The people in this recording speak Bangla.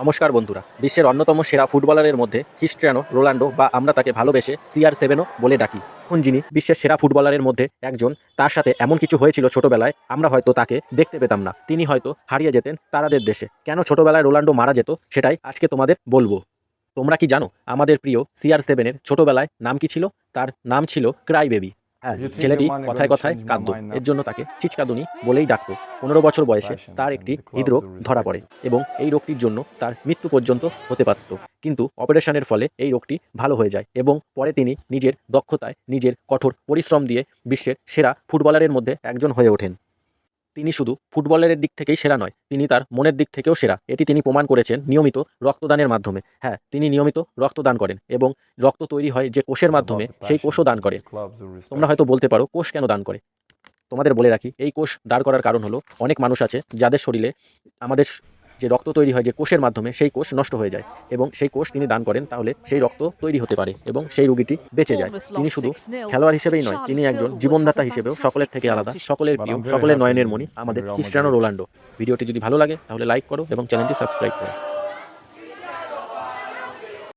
নমস্কার বন্ধুরা, বিশ্বের অন্যতম সেরা ফুটবলারের মধ্যে ক্রিস্টিয়ানো রোনাল্ডো বা আমরা তাকে ভালোবেসে CR7ও বলে ডাকি। এখন যিনি বিশ্বের সেরা ফুটবলারের মধ্যে একজন, তার সাথে এমন কিছু হয়েছিল ছোটবেলায় আমরা হয়তো তাকে দেখতে পেতাম না, তিনি হয়তো হারিয়ে যেতেন তারাদের দেশে। কেন ছোটবেলায় রোনাল্ডো মারা যেত সেটাই আজকে তোমাদের বলবো। তোমরা কি জানো আমাদের প্রিয় CR7-এর ছোটবেলায় নাম কি ছিল? তার নাম ছিল ক্রাই বেবি। হ্যাঁ, You think ছেলেটি your money কথায় gonna কথায় change my কাঁদতো, mind now? এর জন্য তাকে চিচকাদুনি বলেই ডাকতো। 15 বছর বয়সে Passion তার and একটি the clubs হৃদরোগ who ধরা respect পড়ে it. এবং এই রোগটির জন্য তার মৃত্যু পর্যন্ত হতে পারত। কিন্তু অপারেশনের ফলে এই রোগটি ভালো হয়ে যায় এবং পরে তিনি নিজের দক্ষতায়, নিজের কঠোর পরিশ্রম দিয়ে বিশ্বের সেরা ফুটবলারের মধ্যে একজন হয়ে ওঠেন। তিনি শুধু ফুটবলের দিক থেকেই সেরা নয়, তিনি তার মনের দিক থেকেও সেরা। এটি তিনি প্রমাণ করেছেন নিয়মিত রক্তদানের মাধ্যমে। হ্যাঁ, তিনি নিয়মিত রক্তদান করেন এবং রক্ত তৈরি হয় যে কোষের It's মাধ্যমে, about the সেই passion কোষও দান and করে। the clubs who তোমরা respect হয়তো it. বলতে পারো কোষ কেন দান করে? তোমাদের বলে রাখি, এই কোষ দাঁড় করার কারণ হলো অনেক মানুষ আছে যাদের শরীরে আমাদের যে রক্ত তৈরি হয় যে কোষের মাধ্যমে, সেই কোষ নষ্ট হয়ে যায় এবং সেই কোষ তিনি দান করেন, তাহলে সেই রক্ত তৈরি হতে পারে এবং সেই রোগীটি বেঁচে যায়। Bournemouth তিনি lost শুধু 6-0, খেলোয়াড় but হিসেবেই নয়, Charlie তিনি একজন Silverwood has জীবনদাতা a হিসেবেও সকলের fantastic থেকে আলাদা, talented সকলের But প্রিয়, I'm very সকলের happy নয়নের মণি in আমাদের Real ক্রিস্টিয়ানো Madrid. রোনাল্ডো। ভিডিওটি যদি ভালো লাগে তাহলে লাইক করো এবং চ্যানেলটি সাবস্ক্রাইব করো।